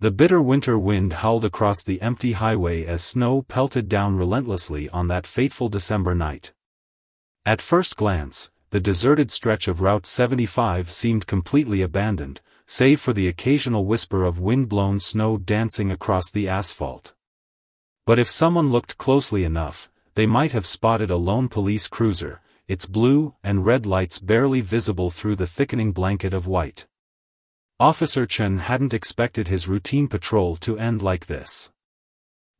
The bitter winter wind howled across the empty highway as snow pelted down relentlessly on that fateful December night. At first glance, the deserted stretch of Route 75 seemed completely abandoned, save for the occasional whisper of wind-blown snow dancing across the asphalt. But if someone looked closely enough, they might have spotted a lone police cruiser, its blue and red lights barely visible through the thickening blanket of white. Officer Chen hadn't expected his routine patrol to end like this.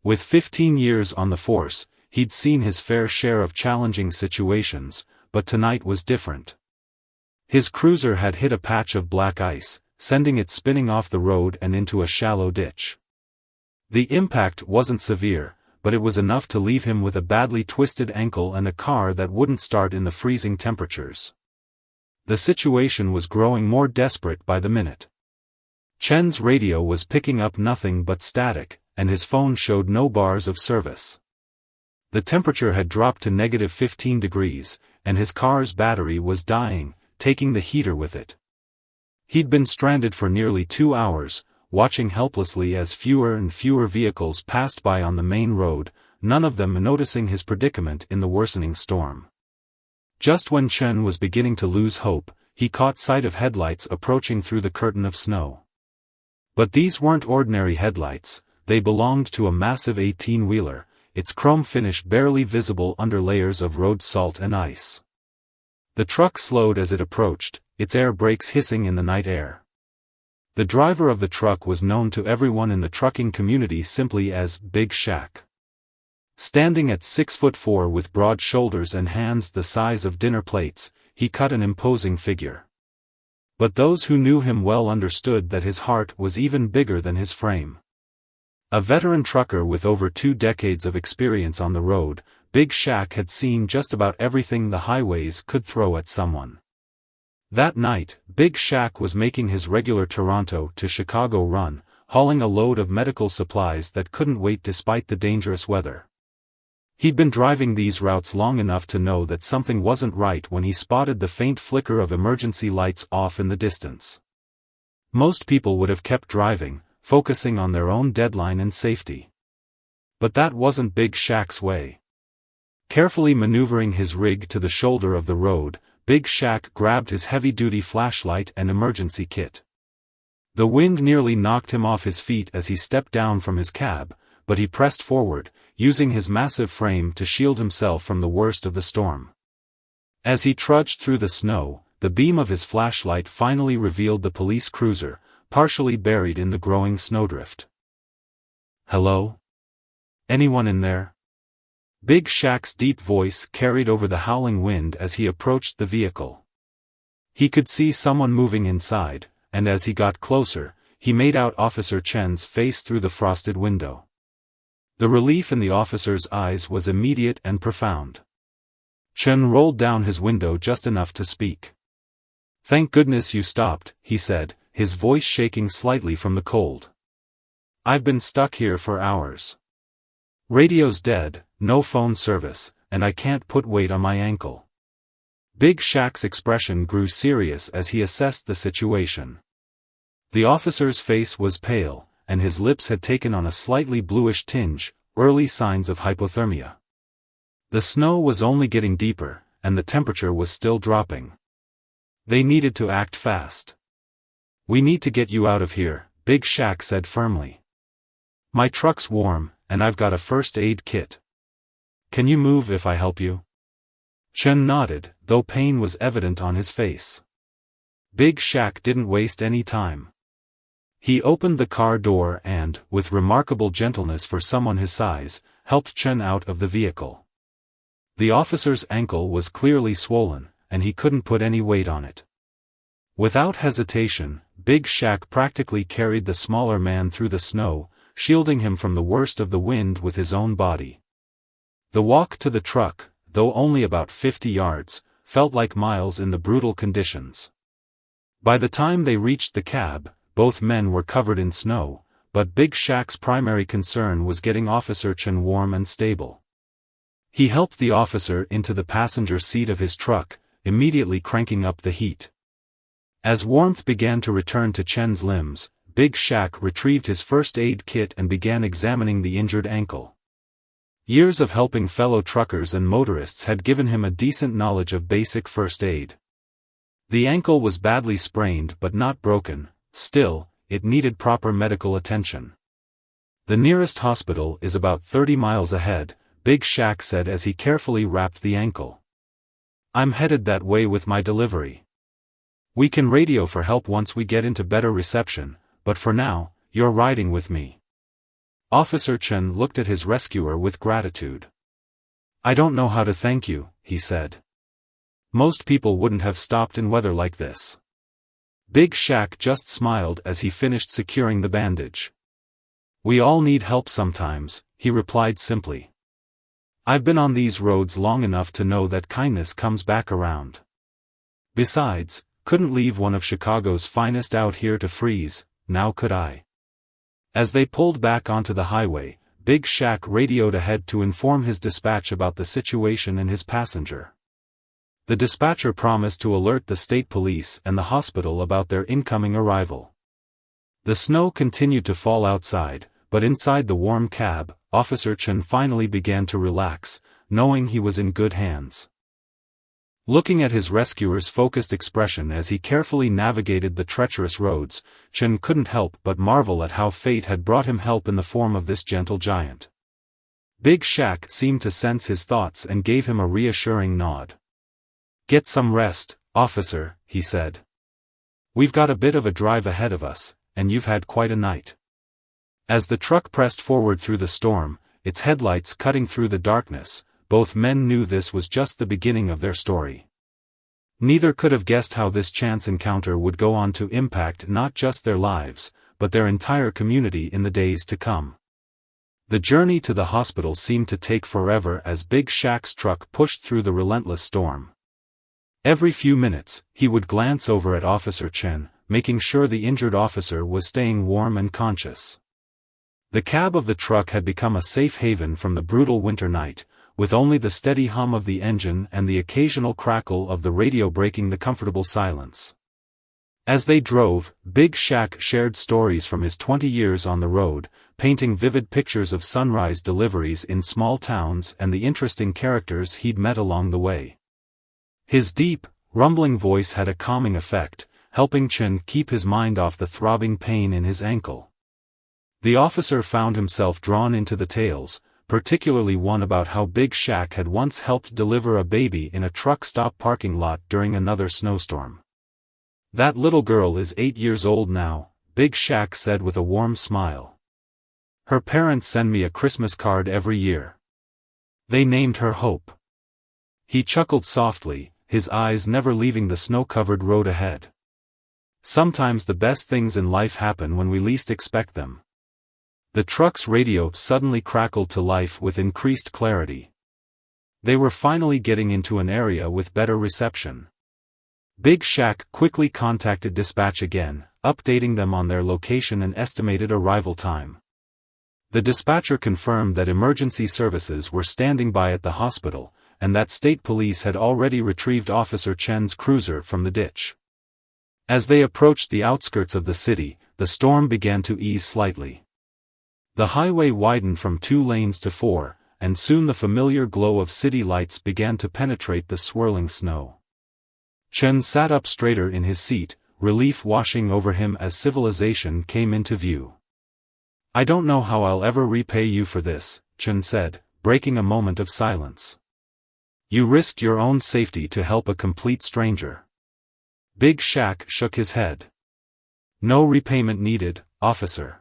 With 15 years on the force, he'd seen his fair share of challenging situations, but tonight was different. His cruiser had hit a patch of black ice, sending it spinning off the road and into a shallow ditch. The impact wasn't severe, but it was enough to leave him with a badly twisted ankle and a car that wouldn't start in the freezing temperatures. The situation was growing more desperate by the minute. Chen's radio was picking up nothing but static, and his phone showed no bars of service. The temperature had dropped to -15 degrees, and his car's battery was dying, taking the heater with it. He'd been stranded for nearly 2 hours, watching helplessly as fewer and fewer vehicles passed by on the main road, none of them noticing his predicament in the worsening storm. Just when Chen was beginning to lose hope, he caught sight of headlights approaching through the curtain of snow. But these weren't ordinary headlights, they belonged to a massive 18-wheeler, its chrome finish barely visible under layers of road salt and ice. The truck slowed as it approached, its air brakes hissing in the night air. The driver of the truck was known to everyone in the trucking community simply as Big Shaq. Standing at 6'4" with broad shoulders and hands the size of dinner plates, he cut an imposing figure. But those who knew him well understood that his heart was even bigger than his frame. A veteran trucker with over 2 decades of experience on the road, Big Shaq had seen just about everything the highways could throw at someone. That night, Big Shaq was making his regular Toronto to Chicago run, hauling a load of medical supplies that couldn't wait despite the dangerous weather. He'd been driving these routes long enough to know that something wasn't right when he spotted the faint flicker of emergency lights off in the distance. Most people would have kept driving, focusing on their own deadline and safety. But that wasn't Big Shaq's way. Carefully maneuvering his rig to the shoulder of the road, Big Shaq grabbed his heavy-duty flashlight and emergency kit. The wind nearly knocked him off his feet as he stepped down from his cab, but he pressed forward, using his massive frame to shield himself from the worst of the storm. As he trudged through the snow, the beam of his flashlight finally revealed the police cruiser, partially buried in the growing snowdrift. "Hello? Anyone in there?" Big Shaq's deep voice carried over the howling wind as he approached the vehicle. He could see someone moving inside, and as he got closer, he made out Officer Chen's face through the frosted window. The relief in the officer's eyes was immediate and profound. Chen rolled down his window just enough to speak. "Thank goodness you stopped," he said, his voice shaking slightly from the cold. "I've been stuck here for hours. Radio's dead, no phone service, and I can't put weight on my ankle." Big Shaq's expression grew serious as he assessed the situation. The officer's face was pale, and his lips had taken on a slightly bluish tinge, early signs of hypothermia. The snow was only getting deeper, and the temperature was still dropping. They needed to act fast. "We need to get you out of here," Big Shaq said firmly. "My truck's warm, and I've got a first aid kit. Can you move if I help you?" Chen nodded, though pain was evident on his face. Big Shaq didn't waste any time. He opened the car door and, with remarkable gentleness for someone his size, helped Chen out of the vehicle. The officer's ankle was clearly swollen, and he couldn't put any weight on it. Without hesitation, Big Shaq practically carried the smaller man through the snow, shielding him from the worst of the wind with his own body. The walk to the truck, though only about 50 yards, felt like miles in the brutal conditions. By the time they reached the cab, both men were covered in snow, but Big Shaq's primary concern was getting Officer Chen warm and stable. He helped the officer into the passenger seat of his truck, immediately cranking up the heat. As warmth began to return to Chen's limbs, Big Shaq retrieved his first aid kit and began examining the injured ankle. Years of helping fellow truckers and motorists had given him a decent knowledge of basic first aid. The ankle was badly sprained but not broken, still, it needed proper medical attention. "The nearest hospital is about 30 miles ahead," Big Shaq said as he carefully wrapped the ankle. "I'm headed that way with my delivery. We can radio for help once we get into better reception, but for now, you're riding with me." Officer Chen looked at his rescuer with gratitude. "I don't know how to thank you," he said. "Most people wouldn't have stopped in weather like this." Big Shaq just smiled as he finished securing the bandage. "We all need help sometimes," he replied simply. "I've been on these roads long enough to know that kindness comes back around. Besides, couldn't leave one of Chicago's finest out here to freeze, now could I?" As they pulled back onto the highway, Big Shaq radioed ahead to inform his dispatch about the situation and his passenger. The dispatcher promised to alert the state police and the hospital about their incoming arrival. The snow continued to fall outside, but inside the warm cab, Officer Chen finally began to relax, knowing he was in good hands. Looking at his rescuer's focused expression as he carefully navigated the treacherous roads, Chen couldn't help but marvel at how fate had brought him help in the form of this gentle giant. Big Shaq seemed to sense his thoughts and gave him a reassuring nod. "Get some rest, officer," he said. "We've got a bit of a drive ahead of us, and you've had quite a night." As the truck pressed forward through the storm, its headlights cutting through the darkness, both men knew this was just the beginning of their story. Neither could have guessed how this chance encounter would go on to impact not just their lives, but their entire community in the days to come. The journey to the hospital seemed to take forever as Big Shaq's truck pushed through the relentless storm. Every few minutes, he would glance over at Officer Chen, making sure the injured officer was staying warm and conscious. The cab of the truck had become a safe haven from the brutal winter night, with only the steady hum of the engine and the occasional crackle of the radio breaking the comfortable silence. As they drove, Big Shaq shared stories from his 20 years on the road, painting vivid pictures of sunrise deliveries in small towns and the interesting characters he'd met along the way. His deep, rumbling voice had a calming effect, helping Chen keep his mind off the throbbing pain in his ankle. The officer found himself drawn into the tales, particularly one about how Big Shaq had once helped deliver a baby in a truck stop parking lot during another snowstorm. "That little girl is 8 years old now," Big Shaq said with a warm smile. "Her parents send me a Christmas card every year. They named her Hope." He chuckled softly, his eyes never leaving the snow-covered road ahead. "Sometimes the best things in life happen when we least expect them." The truck's radio suddenly crackled to life with increased clarity. They were finally getting into an area with better reception. Big Shaq quickly contacted dispatch again, updating them on their location and estimated arrival time. The dispatcher confirmed that emergency services were standing by at the hospital, and that state police had already retrieved Officer Chen's cruiser from the ditch. As they approached the outskirts of the city, the storm began to ease slightly. The highway widened from 2 lanes to 4, and soon the familiar glow of city lights began to penetrate the swirling snow. Chen sat up straighter in his seat, relief washing over him as civilization came into view. "I don't know how I'll ever repay you for this," Chen said, breaking a moment of silence. "You risked your own safety to help a complete stranger." Big Shaq shook his head. "No repayment needed, officer.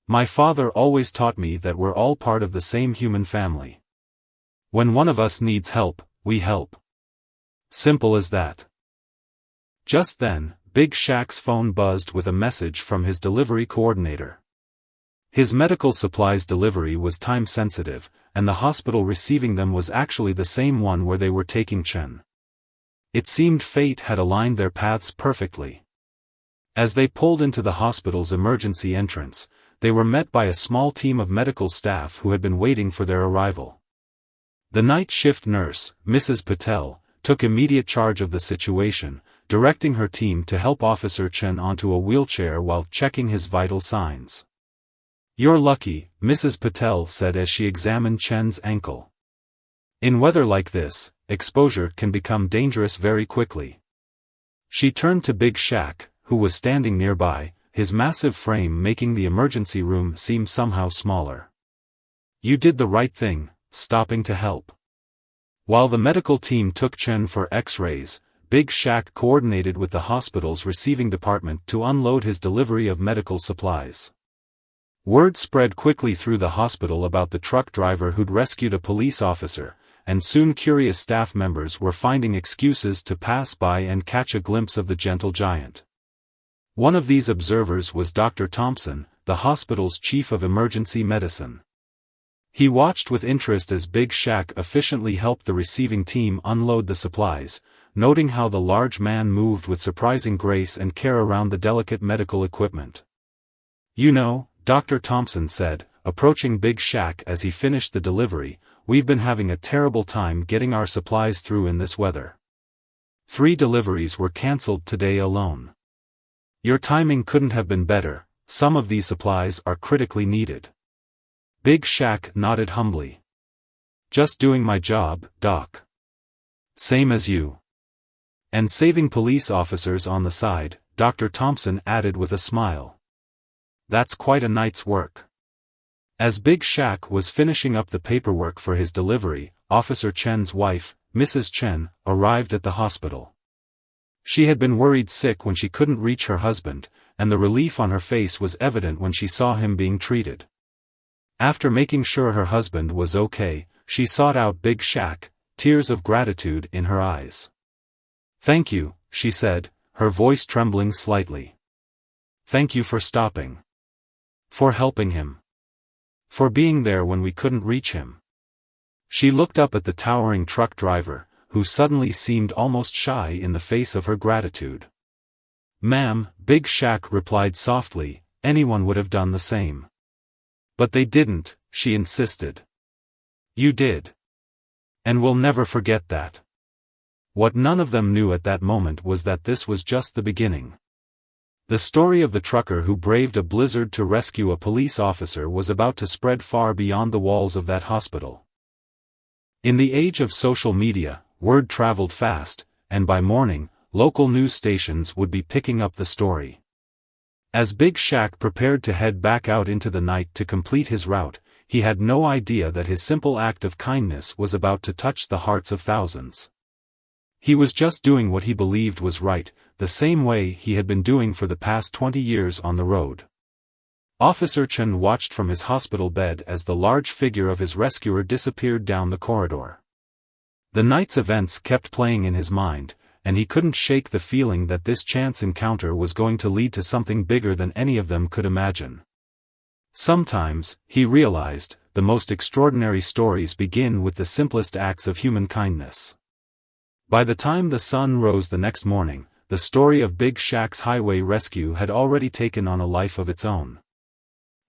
My father always taught me that we're all part of the same human family. When one of us needs help, we help. Simple as that." Just then, Big Shaq's phone buzzed with a message from his delivery coordinator. His medical supplies delivery was time-sensitive, and the hospital receiving them was actually the same one where they were taking Chen. It seemed fate had aligned their paths perfectly. As they pulled into the hospital's emergency entrance, they were met by a small team of medical staff who had been waiting for their arrival. The night shift nurse, Mrs. Patel, took immediate charge of the situation, directing her team to help Officer Chen onto a wheelchair while checking his vital signs. "You're lucky," Mrs. Patel said as she examined Chen's ankle. "In weather like this, exposure can become dangerous very quickly." She turned to Big Shaq, who was standing nearby, his massive frame making the emergency room seem somehow smaller. "You did the right thing, stopping to help." While the medical team took Chen for X-rays, Big Shaq coordinated with the hospital's receiving department to unload his delivery of medical supplies. Word spread quickly through the hospital about the truck driver who'd rescued a police officer, and soon curious staff members were finding excuses to pass by and catch a glimpse of the gentle giant. One of these observers was Dr. Thompson, the hospital's chief of emergency medicine. He watched with interest as Big Shaq efficiently helped the receiving team unload the supplies, noting how the large man moved with surprising grace and care around the delicate medical equipment. "You know," Dr. Thompson said, approaching Big Shaq as he finished the delivery, "we've been having a terrible time getting our supplies through in this weather. 3 deliveries were cancelled today alone. Your timing couldn't have been better, some of these supplies are critically needed." Big Shaq nodded humbly. "Just doing my job, Doc." "Same as you." "And saving police officers on the side," Dr. Thompson added with a smile. "That's quite a night's work." As Big Shaq was finishing up the paperwork for his delivery, Officer Chen's wife, Mrs. Chen, arrived at the hospital. She had been worried sick when she couldn't reach her husband, and the relief on her face was evident when she saw him being treated. After making sure her husband was okay, she sought out Big Shaq, tears of gratitude in her eyes. "Thank you," she said, her voice trembling slightly. "Thank you for stopping. For helping him. For being there when we couldn't reach him." She looked up at the towering truck driver, who suddenly seemed almost shy in the face of her gratitude. "Ma'am," Big Shaq replied softly, "anyone would have done the same." "But they didn't," she insisted. "You did. And we'll never forget that." What none of them knew at that moment was that this was just the beginning. The story of the trucker who braved a blizzard to rescue a police officer was about to spread far beyond the walls of that hospital. In the age of social media, word traveled fast, and by morning, local news stations would be picking up the story. As Big Shaq prepared to head back out into the night to complete his route, he had no idea that his simple act of kindness was about to touch the hearts of thousands. He was just doing what he believed was right, the same way he had been doing for the past 20 years on the road. Officer Chen watched from his hospital bed as the large figure of his rescuer disappeared down the corridor. The night's events kept playing in his mind, and he couldn't shake the feeling that this chance encounter was going to lead to something bigger than any of them could imagine. Sometimes, he realized, the most extraordinary stories begin with the simplest acts of human kindness. By the time the sun rose the next morning, the story of Big Shaq's highway rescue had already taken on a life of its own.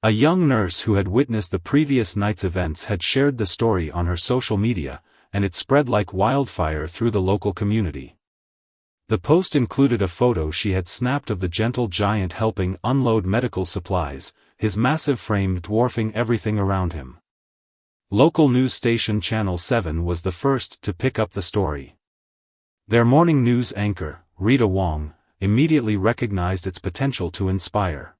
A young nurse who had witnessed the previous night's events had shared the story on her social media, and it spread like wildfire through the local community. The post included a photo she had snapped of the gentle giant helping unload medical supplies, his massive frame dwarfing everything around him. Local news station Channel 7 was the first to pick up the story. Their morning news anchor, Rita Wong, immediately recognized its potential to inspire.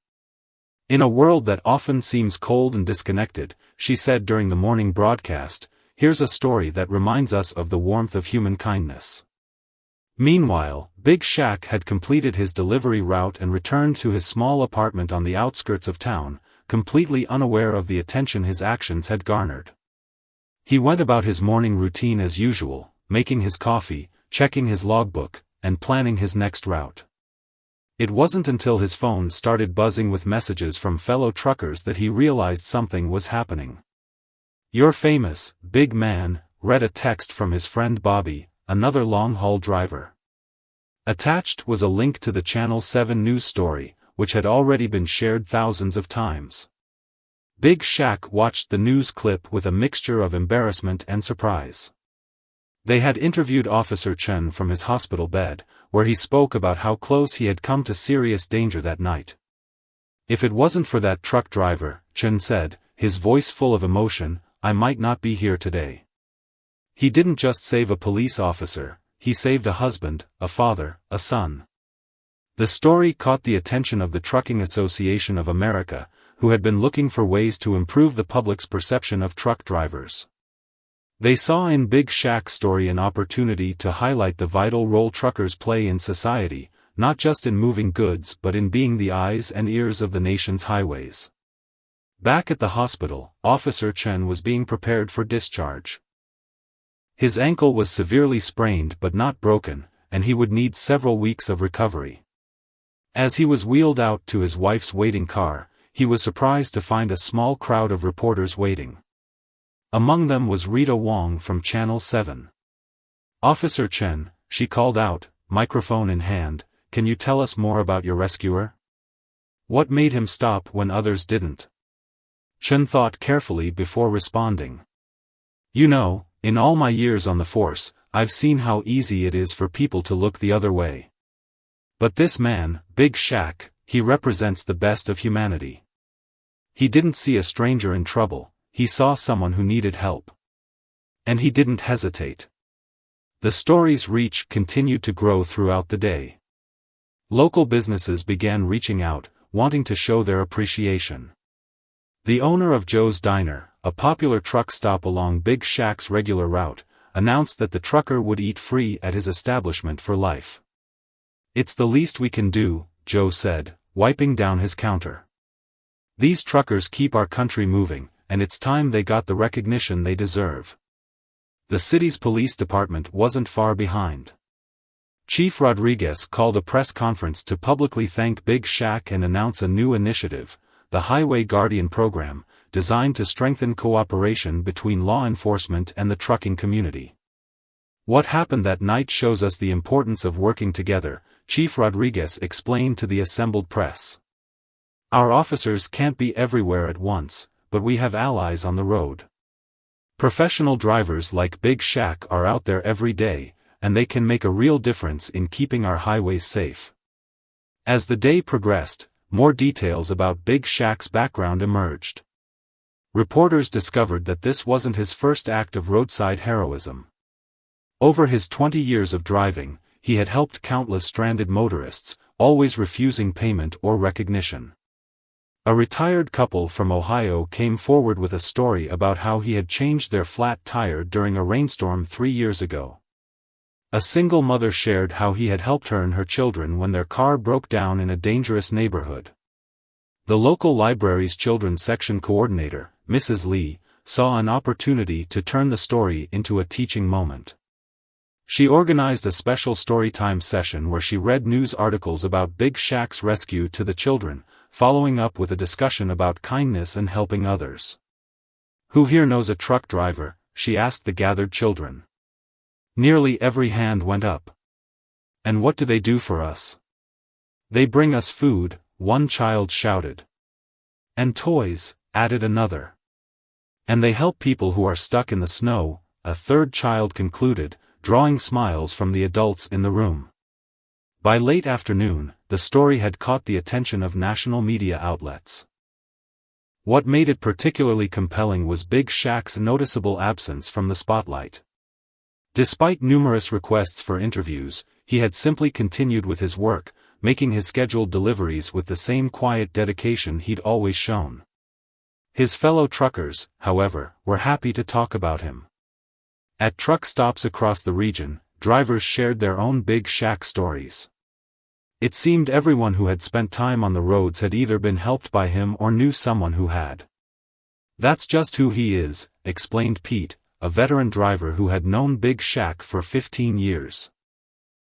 "In a world that often seems cold and disconnected," she said during the morning broadcast, "here's a story that reminds us of the warmth of human kindness." Meanwhile, Big Shaq had completed his delivery route and returned to his small apartment on the outskirts of town, completely unaware of the attention his actions had garnered. He went about his morning routine as usual, making his coffee, checking his logbook, and planning his next route. It wasn't until his phone started buzzing with messages from fellow truckers that he realized something was happening. "You're famous, big man," read a text from his friend Bobby, another long-haul driver. Attached was a link to the Channel 7 news story, which had already been shared thousands of times. Big Shaq watched the news clip with a mixture of embarrassment and surprise. They had interviewed Officer Chen from his hospital bed, where he spoke about how close he had come to serious danger that night. "If it wasn't for that truck driver," Chen said, his voice full of emotion, "I might not be here today. He didn't just save a police officer, he saved a husband, a father, a son." The story caught the attention of the Trucking Association of America, who had been looking for ways to improve the public's perception of truck drivers. They saw in Big Shaq's story an opportunity to highlight the vital role truckers play in society, not just in moving goods but in being the eyes and ears of the nation's highways. Back at the hospital, Officer Chen was being prepared for discharge. His ankle was severely sprained but not broken, and he would need several weeks of recovery. As he was wheeled out to his wife's waiting car, he was surprised to find a small crowd of reporters waiting. Among them was Rita Wong from Channel 7. "Officer Chen," she called out, microphone in hand, "can you tell us more about your rescuer? What made him stop when others didn't?" Chen thought carefully before responding. "You know, in all my years on the force, I've seen how easy it is for people to look the other way. But this man, Big Shaq, he represents the best of humanity. He didn't see a stranger in trouble, he saw someone who needed help. And he didn't hesitate." The story's reach continued to grow throughout the day. Local businesses began reaching out, wanting to show their appreciation. The owner of Joe's Diner, a popular truck stop along Big Shaq's regular route, announced that the trucker would eat free at his establishment for life. "It's the least we can do," Joe said, wiping down his counter. "These truckers keep our country moving, and it's time they got the recognition they deserve." The city's police department wasn't far behind. Chief Rodriguez called a press conference to publicly thank Big Shaq and announce a new initiative, the Highway Guardian Program, designed to strengthen cooperation between law enforcement and the trucking community. "What happened that night shows us the importance of working together," Chief Rodriguez explained to the assembled press. "Our officers can't be everywhere at once, but we have allies on the road. Professional drivers like Big Shaq are out there every day, and they can make a real difference in keeping our highways safe." As the day progressed, more details about Big Shaq's background emerged. Reporters discovered that this wasn't his first act of roadside heroism. Over his 20 years of driving, he had helped countless stranded motorists, always refusing payment or recognition. A retired couple from Ohio came forward with a story about how he had changed their flat tire during a rainstorm 3 years ago. A single mother shared how he had helped her and her children when their car broke down in a dangerous neighborhood. The local library's children's section coordinator, Mrs. Lee, saw an opportunity to turn the story into a teaching moment. She organized a special storytime session where she read news articles about Big Shaq's rescue to the children, following up with a discussion about kindness and helping others. "Who here knows a truck driver?" she asked the gathered children. Nearly every hand went up. "And what do they do for us?" "They bring us food," one child shouted. "And toys," added another. "And they help people who are stuck in the snow," a third child concluded, drawing smiles from the adults in the room. By late afternoon, the story had caught the attention of national media outlets. What made it particularly compelling was Big Shaq's noticeable absence from the spotlight. Despite numerous requests for interviews, he had simply continued with his work, making his scheduled deliveries with the same quiet dedication he'd always shown. His fellow truckers, however, were happy to talk about him. At truck stops across the region, drivers shared their own Big Shaq stories. It seemed everyone who had spent time on the roads had either been helped by him or knew someone who had. "That's just who he is," explained Pete, a veteran driver who had known Big Shaq for 15 years.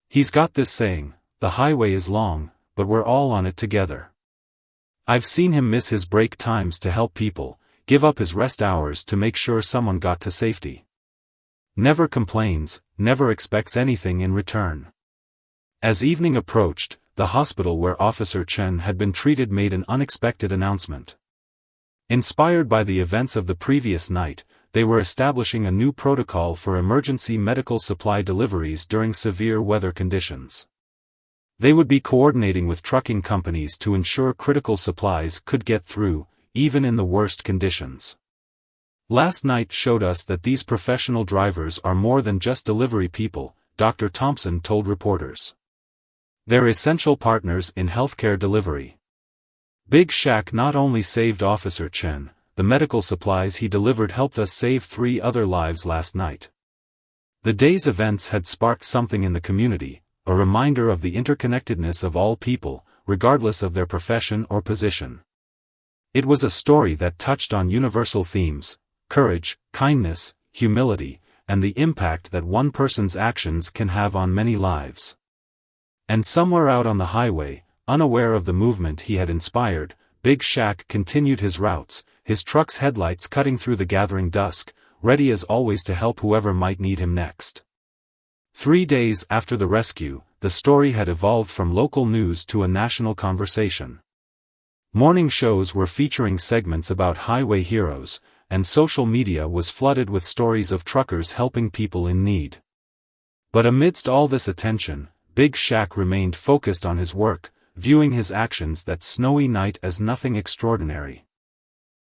"He's got this saying, 'The highway is long, but we're all on it together.' I've seen him miss his break times to help people, give up his rest hours to make sure someone got to safety. Never complains, never expects anything in return." As evening approached, the hospital where Officer Chen had been treated made an unexpected announcement. Inspired by the events of the previous night, they were establishing a new protocol for emergency medical supply deliveries during severe weather conditions. They would be coordinating with trucking companies to ensure critical supplies could get through, even in the worst conditions. Last night showed us that these professional drivers are more than just delivery people, Dr. Thompson told reporters. They're essential partners in healthcare delivery. Big Shaq not only saved Officer Chen, the medical supplies he delivered helped us save 3 other lives last night. The day's events had sparked something in the community, a reminder of the interconnectedness of all people, regardless of their profession or position. It was a story that touched on universal themes: courage, kindness, humility, and the impact that one person's actions can have on many lives. And somewhere out on the highway, unaware of the movement he had inspired, Big Shaq continued his routes, his truck's headlights cutting through the gathering dusk, ready as always to help whoever might need him next. 3 days after the rescue, the story had evolved from local news to a national conversation. Morning shows were featuring segments about highway heroes, and social media was flooded with stories of truckers helping people in need. But amidst all this attention, Big Shaq remained focused on his work, viewing his actions that snowy night as nothing extraordinary.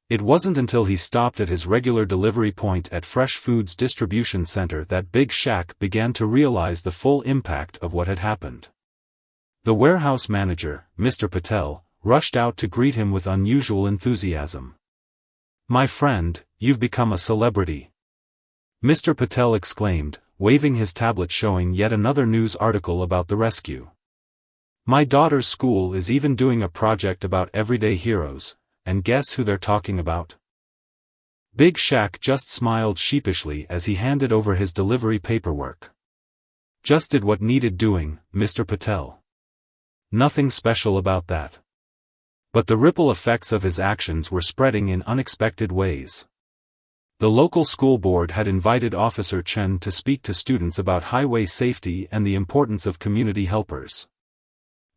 It wasn't until he stopped at his regular delivery point at Fresh Foods Distribution Center that Big Shaq began to realize the full impact of what had happened. The warehouse manager, Mr. Patel, rushed out to greet him with unusual enthusiasm. "My friend, you've become a celebrity," Mr. Patel exclaimed, waving his tablet showing yet another news article about the rescue. "My daughter's school is even doing a project about everyday heroes, and guess who they're talking about?" Big Shaq just smiled sheepishly as he handed over his delivery paperwork. "Just did what needed doing, Mr. Patel. Nothing special about that." But the ripple effects of his actions were spreading in unexpected ways. The local school board had invited Officer Chen to speak to students about highway safety and the importance of community helpers.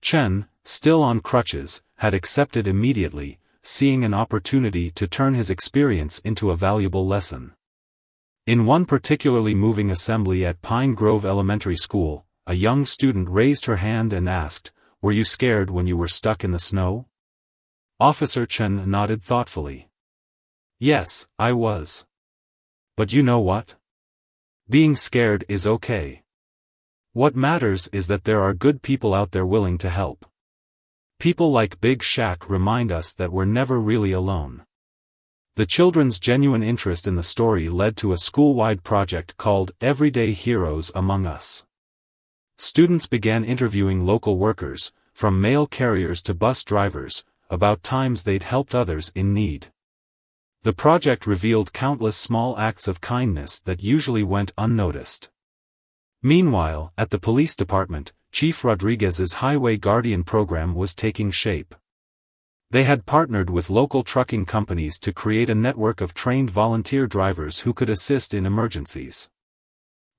Chen, still on crutches, had accepted immediately, seeing an opportunity to turn his experience into a valuable lesson. In one particularly moving assembly at Pine Grove Elementary School, a young student raised her hand and asked, "Were you scared when you were stuck in the snow?" Officer Chen nodded thoughtfully. "Yes, I was. But you know what? Being scared is okay. What matters is that there are good people out there willing to help." People like Big Shaq remind us that we're never really alone. The children's genuine interest in the story led to a school-wide project called Everyday Heroes Among Us. Students began interviewing local workers, from mail carriers to bus drivers, about times they'd helped others in need. The project revealed countless small acts of kindness that usually went unnoticed. Meanwhile, at the police department, Chief Rodriguez's Highway Guardian program was taking shape. They had partnered with local trucking companies to create a network of trained volunteer drivers who could assist in emergencies.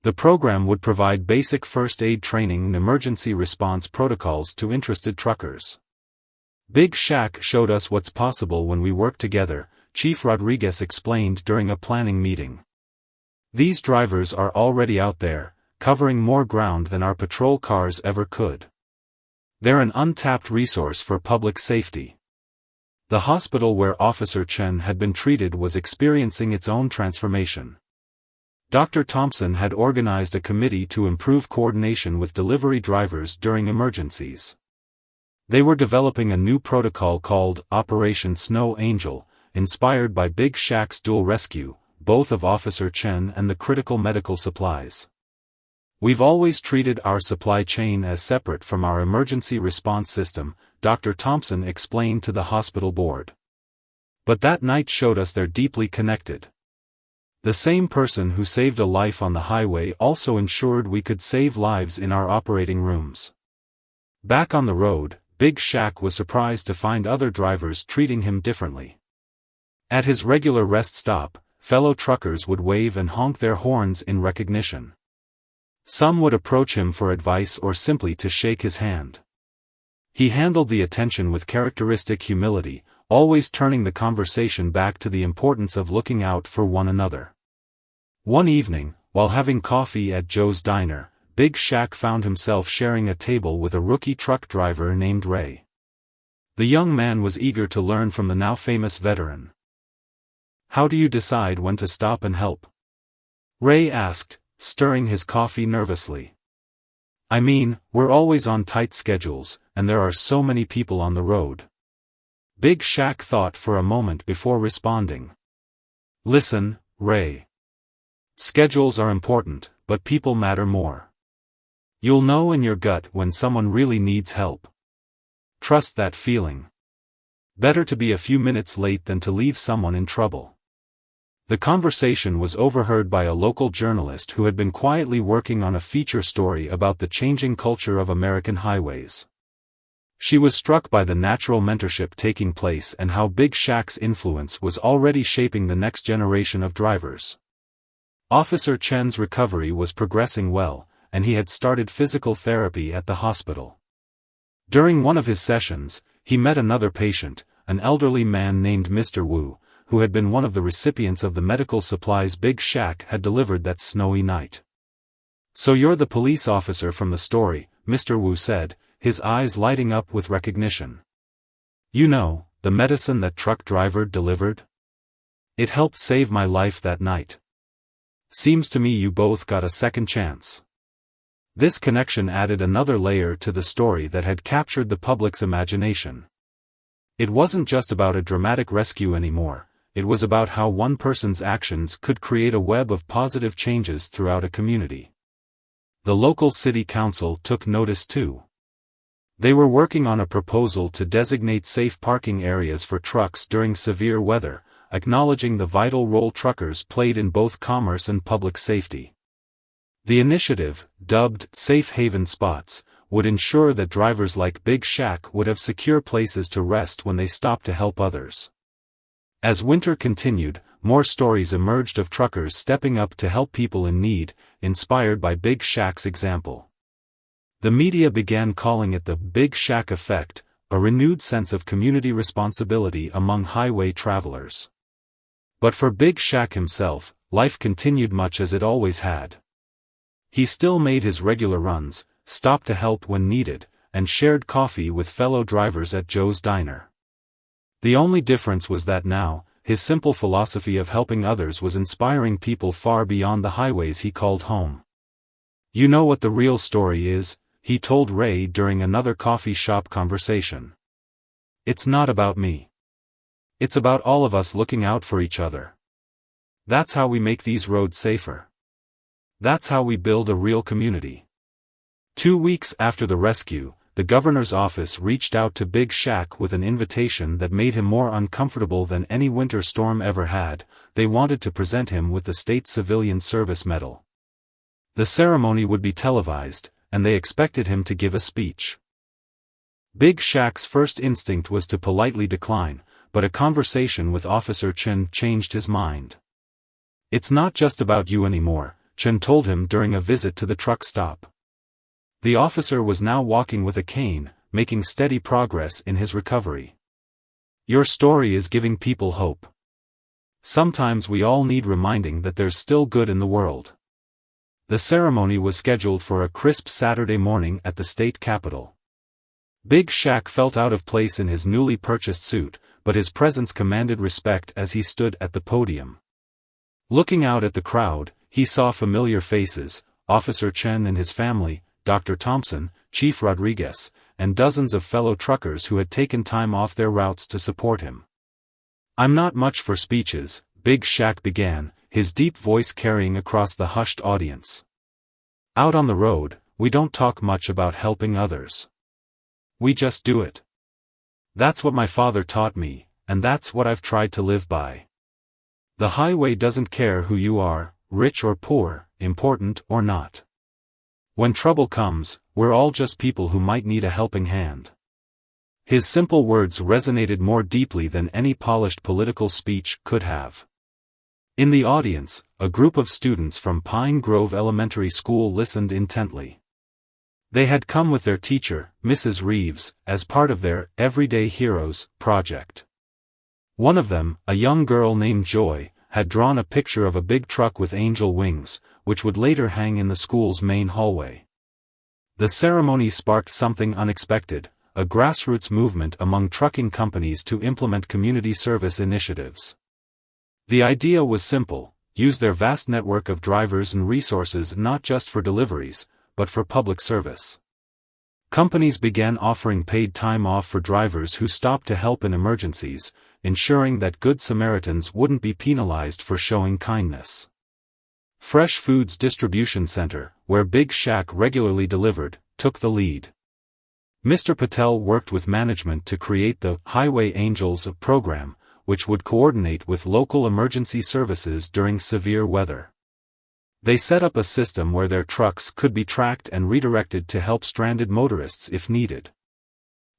The program would provide basic first aid training and emergency response protocols to interested truckers. Big Shaq showed us what's possible when we work together, Chief Rodriguez explained during a planning meeting. These drivers are already out there, covering more ground than our patrol cars ever could. They're an untapped resource for public safety. The hospital where Officer Chen had been treated was experiencing its own transformation. Dr. Thompson had organized a committee to improve coordination with delivery drivers during emergencies. They were developing a new protocol called Operation Snow Angel, inspired by Big Shaq's dual rescue, both of Officer Chen and the critical medical supplies. "We've always treated our supply chain as separate from our emergency response system," Dr. Thompson explained to the hospital board. "But that night showed us they're deeply connected. The same person who saved a life on the highway also ensured we could save lives in our operating rooms." Back on the road, Big Shaq was surprised to find other drivers treating him differently. At his regular rest stop, fellow truckers would wave and honk their horns in recognition. Some would approach him for advice or simply to shake his hand. He handled the attention with characteristic humility, always turning the conversation back to the importance of looking out for one another. One evening, while having coffee at Joe's Diner, Big Shaq found himself sharing a table with a rookie truck driver named Ray. The young man was eager to learn from the now famous veteran. "How do you decide when to stop and help?" Ray asked, stirring his coffee nervously. "I mean, we're always on tight schedules, and there are so many people on the road." Big Shaq thought for a moment before responding. "Listen, Ray. Schedules are important, but people matter more. You'll know in your gut when someone really needs help. Trust that feeling. Better to be a few minutes late than to leave someone in trouble." The conversation was overheard by a local journalist who had been quietly working on a feature story about the changing culture of American highways. She was struck by the natural mentorship taking place and how Big Shaq's influence was already shaping the next generation of drivers. Officer Chen's recovery was progressing well, and he had started physical therapy at the hospital. During one of his sessions, he met another patient, an elderly man named Mr. Wu, who had been one of the recipients of the medical supplies Big Shaq had delivered that snowy night. "So you're the police officer from the story," Mr. Wu said, his eyes lighting up with recognition. "You know, the medicine that truck driver delivered? It helped save my life that night. Seems to me you both got a second chance." This connection added another layer to the story that had captured the public's imagination. It wasn't just about a dramatic rescue anymore, it was about how one person's actions could create a web of positive changes throughout a community. The local city council took notice too. They were working on a proposal to designate safe parking areas for trucks during severe weather, acknowledging the vital role truckers played in both commerce and public safety. The initiative, dubbed Safe Haven Spots, would ensure that drivers like Big Shaq would have secure places to rest when they stopped to help others. As winter continued, more stories emerged of truckers stepping up to help people in need, inspired by Big Shaq's example. The media began calling it the Big Shaq effect, a renewed sense of community responsibility among highway travelers. But for Big Shaq himself, life continued much as it always had. He still made his regular runs, stopped to help when needed, and shared coffee with fellow drivers at Joe's Diner. The only difference was that now, his simple philosophy of helping others was inspiring people far beyond the highways he called home. "You know what the real story is," he told Ray during another coffee shop conversation. "It's not about me. It's about all of us looking out for each other. That's how we make these roads safer. That's how we build a real community." 2 weeks after the rescue, the governor's office reached out to Big Shaq with an invitation that made him more uncomfortable than any winter storm ever had. They wanted to present him with the State Civilian Service Medal. The ceremony would be televised, and they expected him to give a speech. Big Shaq's first instinct was to politely decline, but a conversation with Officer Chen changed his mind. "It's not just about you anymore," Chen told him during a visit to the truck stop. The officer was now walking with a cane, making steady progress in his recovery. "Your story is giving people hope. Sometimes we all need reminding that there's still good in the world." The ceremony was scheduled for a crisp Saturday morning at the state capitol. Big Shaq felt out of place in his newly purchased suit, but his presence commanded respect as he stood at the podium. Looking out at the crowd, he saw familiar faces, Officer Chen and his family, Dr. Thompson, Chief Rodriguez, and dozens of fellow truckers who had taken time off their routes to support him. "I'm not much for speeches," Big Shaq began, his deep voice carrying across the hushed audience. "Out on the road, we don't talk much about helping others. We just do it. That's what my father taught me, and that's what I've tried to live by. The highway doesn't care who you are, rich or poor, important or not. When trouble comes, we're all just people who might need a helping hand." His simple words resonated more deeply than any polished political speech could have. In the audience, a group of students from Pine Grove Elementary School listened intently. They had come with their teacher, Mrs. Reeves, as part of their Everyday Heroes project. One of them, a young girl named Joy, had drawn a picture of a big truck with angel wings, which would later hang in the school's main hallway. The ceremony sparked something unexpected, a grassroots movement among trucking companies to implement community service initiatives. The idea was simple: use their vast network of drivers and resources not just for deliveries, but for public service. Companies began offering paid time off for drivers who stopped to help in emergencies, ensuring that Good Samaritans wouldn't be penalized for showing kindness. Fresh Foods Distribution Center, where Big Shaq regularly delivered, took the lead. Mr. Patel worked with management to create the Highway Angels program, which would coordinate with local emergency services during severe weather. They set up a system where their trucks could be tracked and redirected to help stranded motorists if needed.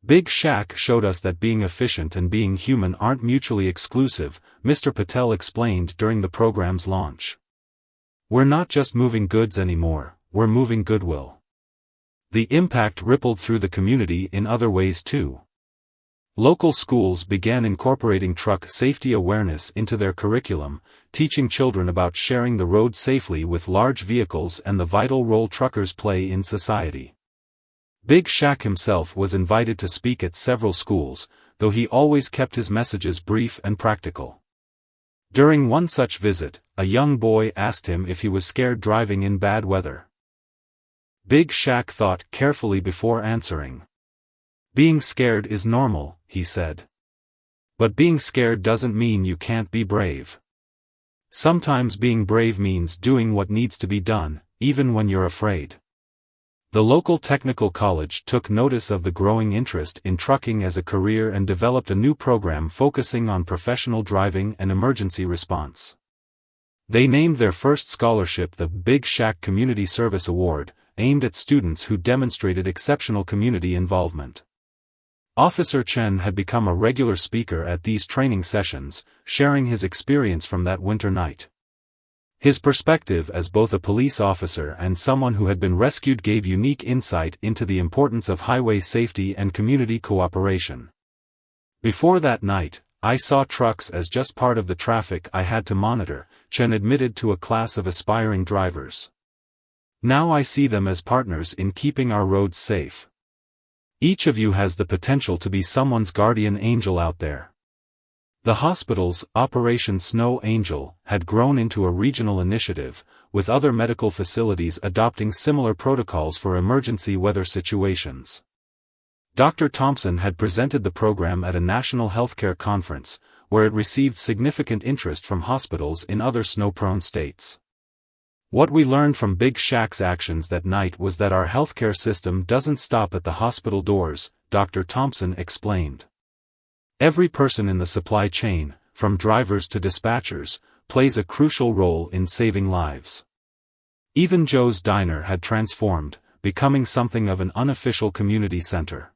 Big Shaq showed us that being efficient and being human aren't mutually exclusive, Mr. Patel explained during the program's launch. We're not just moving goods anymore, we're moving goodwill. The impact rippled through the community in other ways too. Local schools began incorporating truck safety awareness into their curriculum, teaching children about sharing the road safely with large vehicles and the vital role truckers play in society. Big Shaq himself was invited to speak at several schools, though he always kept his messages brief and practical. During one such visit, a young boy asked him if he was scared driving in bad weather. Big Shaq thought carefully before answering. "Being scared is normal," he said. "But being scared doesn't mean you can't be brave. Sometimes being brave means doing what needs to be done, even when you're afraid." The local technical college took notice of the growing interest in trucking as a career and developed a new program focusing on professional driving and emergency response. They named their first scholarship the Big Shaq Community Service Award, aimed at students who demonstrated exceptional community involvement. Officer Chen had become a regular speaker at these training sessions, sharing his experience from that winter night. His perspective as both a police officer and someone who had been rescued gave unique insight into the importance of highway safety and community cooperation. "Before that night, I saw trucks as just part of the traffic I had to monitor," Chen admitted to a class of aspiring drivers. "Now I see them as partners in keeping our roads safe. Each of you has the potential to be someone's guardian angel out there." The hospital's Operation Snow Angel had grown into a regional initiative, with other medical facilities adopting similar protocols for emergency weather situations. Dr. Thompson had presented the program at a national healthcare conference, where it received significant interest from hospitals in other snow-prone states. "What we learned from Big Shaq's actions that night was that our healthcare system doesn't stop at the hospital doors," Dr. Thompson explained. "Every person in the supply chain, from drivers to dispatchers, plays a crucial role in saving lives." Even Joe's Diner had transformed, becoming something of an unofficial community center.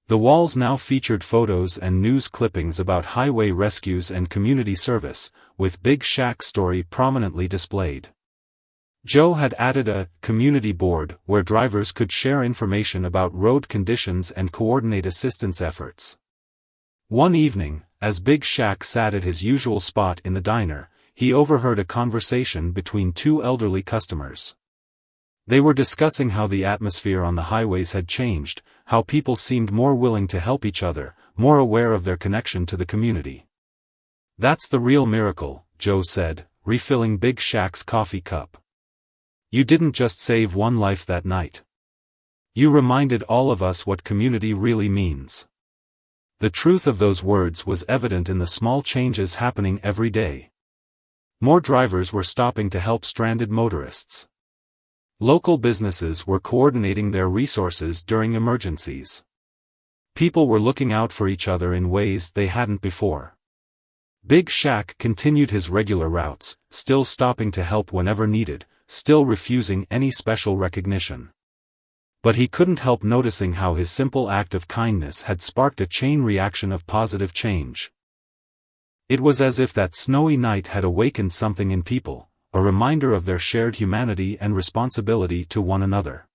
The walls now featured photos and news clippings about highway rescues and community service, with Big Shaq's story prominently displayed. Joe had added a community board where drivers could share information about road conditions and coordinate assistance efforts. One evening, as Big Shaq sat at his usual spot in the diner, he overheard a conversation between two elderly customers. They were discussing how the atmosphere on the highways had changed, how people seemed more willing to help each other, more aware of their connection to the community. "That's the real miracle," Joe said, refilling Big Shaq's coffee cup. "You didn't just save one life that night. You reminded all of us what community really means." The truth of those words was evident in the small changes happening every day. More drivers were stopping to help stranded motorists. Local businesses were coordinating their resources during emergencies. People were looking out for each other in ways they hadn't before. Big Shaq continued his regular routes, still stopping to help whenever needed, still refusing any special recognition. But he couldn't help noticing how his simple act of kindness had sparked a chain reaction of positive change. It was as if that snowy night had awakened something in people, a reminder of their shared humanity and responsibility to one another.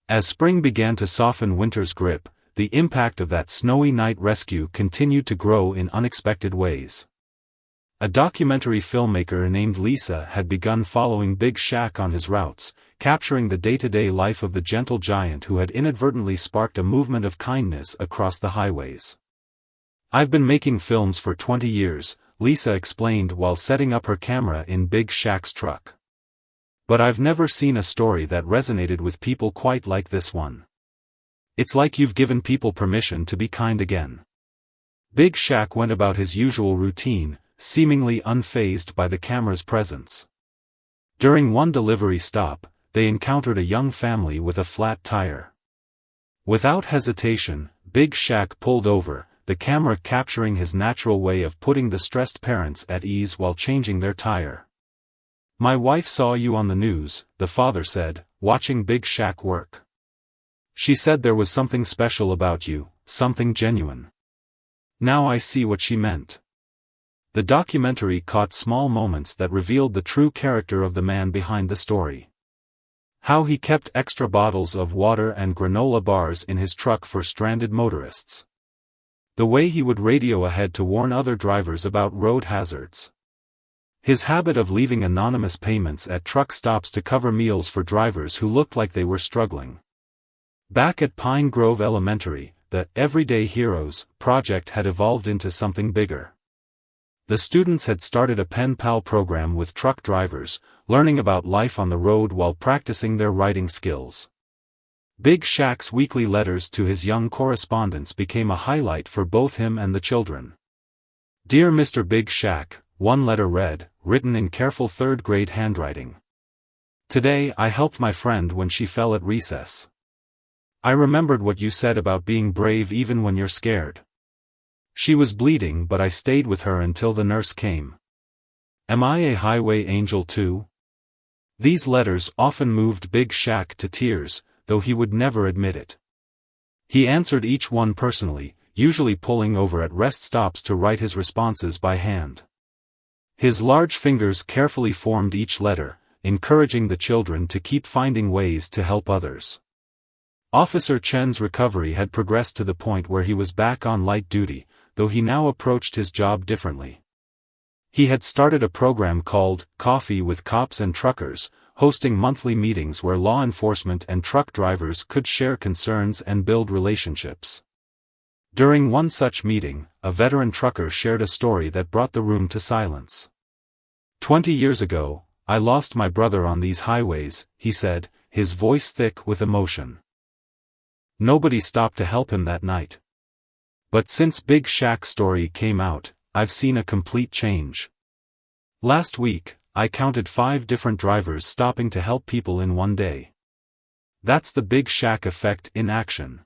As spring began to soften winter's grip, the impact of that snowy night rescue continued to grow in unexpected ways. A documentary filmmaker named Lisa had begun following Big Shaq on his routes, capturing the day-to-day life of the gentle giant who had inadvertently sparked a movement of kindness across the highways. "I've been making films for 20 years, Lisa explained while setting up her camera in Big Shaq's truck. "But I've never seen a story that resonated with people quite like this one. It's like you've given people permission to be kind again." Big Shaq went about his usual routine, seemingly unfazed by the camera's presence. During one delivery stop, they encountered a young family with a flat tire. Without hesitation, Big Shaq pulled over, the camera capturing his natural way of putting the stressed parents at ease while changing their tire. "My wife saw you on the news," the father said, watching Big Shaq work. "She said there was something special about you, something genuine. Now I see what she meant." The documentary caught small moments that revealed the true character of the man behind the story. How he kept extra bottles of water and granola bars in his truck for stranded motorists. The way he would radio ahead to warn other drivers about road hazards. His habit of leaving anonymous payments at truck stops to cover meals for drivers who looked like they were struggling. Back at Pine Grove Elementary, the Everyday Heroes project had evolved into something bigger. The students had started a pen pal program with truck drivers, learning about life on the road while practicing their writing skills. Big Shaq's weekly letters to his young correspondents became a highlight for both him and the children. "Dear Mr. Big Shaq," one letter read, written in careful third-grade handwriting. "Today I helped my friend when she fell at recess. I remembered what you said about being brave even when you're scared. She was bleeding but I stayed with her until the nurse came. Am I a highway angel too?" These letters often moved Big Shaq to tears, though he would never admit it. He answered each one personally, usually pulling over at rest stops to write his responses by hand. His large fingers carefully formed each letter, encouraging the children to keep finding ways to help others. Officer Chen's recovery had progressed to the point where he was back on light duty, though he now approached his job differently. He had started a program called Coffee with Cops and Truckers, hosting monthly meetings where law enforcement and truck drivers could share concerns and build relationships. During one such meeting, a veteran trucker shared a story that brought the room to silence. 20 years ago, I lost my brother on these highways, he said, his voice thick with emotion. Nobody stopped to help him that night. But since Big Shaq's story came out, I've seen a complete change. Last week, I counted 5 different drivers stopping to help people in one day. That's the Big Shaq effect in action.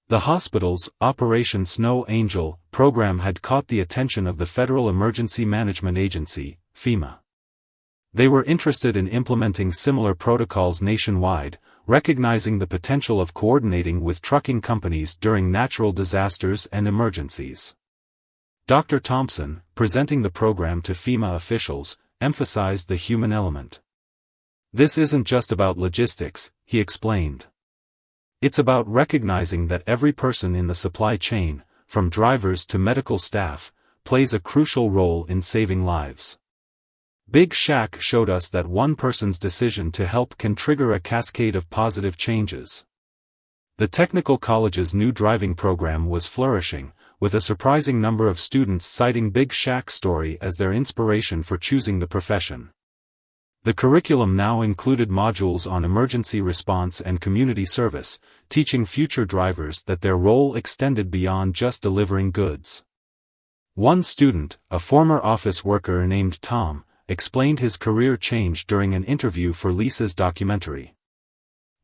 The hospital's Operation Snow Angel program had caught the attention of the Federal Emergency Management Agency, FEMA. They were interested in implementing similar protocols nationwide, recognizing the potential of coordinating with trucking companies during natural disasters and emergencies. Dr. Thompson, presenting the program to FEMA officials, emphasized the human element. "This isn't just about logistics," he explained. "It's about recognizing that every person in the supply chain, from drivers to medical staff, plays a crucial role in saving lives." Big Shaq showed us that one person's decision to help can trigger a cascade of positive changes. The technical college's new driving program was flourishing, with a surprising number of students citing Big Shaq's story as their inspiration for choosing the profession. The curriculum now included modules on emergency response and community service, teaching future drivers that their role extended beyond just delivering goods. One student, a former office worker named Tom, explained his career change during an interview for Lisa's documentary.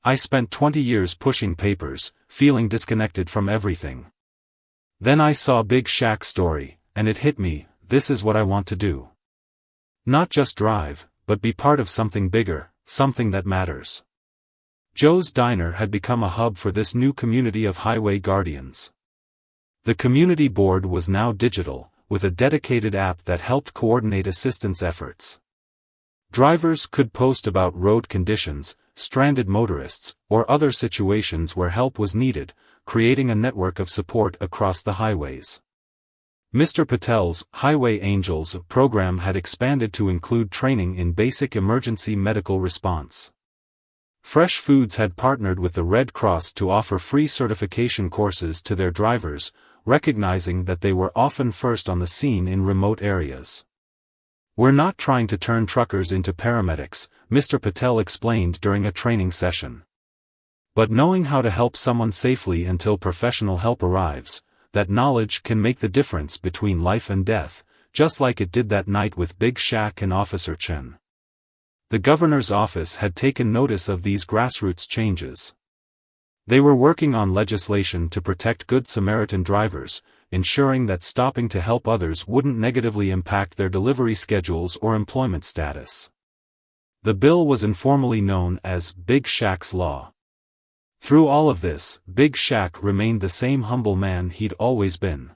"I spent 20 years pushing papers, feeling disconnected from everything. Then I saw Big Shaq's story, and it hit me, this is what I want to do. Not just drive, but be part of something bigger, something that matters." Joe's Diner had become a hub for this new community of highway guardians. The community board was now digital, with a dedicated app that helped coordinate assistance efforts. Drivers could post about road conditions, stranded motorists, or other situations where help was needed, creating a network of support across the highways. Mr. Patel's Highway Angels program had expanded to include training in basic emergency medical response. Fresh Foods had partnered with the Red Cross to offer free certification courses to their drivers, recognizing that they were often first on the scene in remote areas. "We're not trying to turn truckers into paramedics," Mr. Patel explained during a training session. "But knowing how to help someone safely until professional help arrives, that knowledge can make the difference between life and death, just like it did that night with Big Shaq and Officer Chen." The governor's office had taken notice of these grassroots changes. They were working on legislation to protect Good Samaritan drivers, ensuring that stopping to help others wouldn't negatively impact their delivery schedules or employment status. The bill was informally known as Big Shaq's Law. Through all of this, Big Shaq remained the same humble man he'd always been.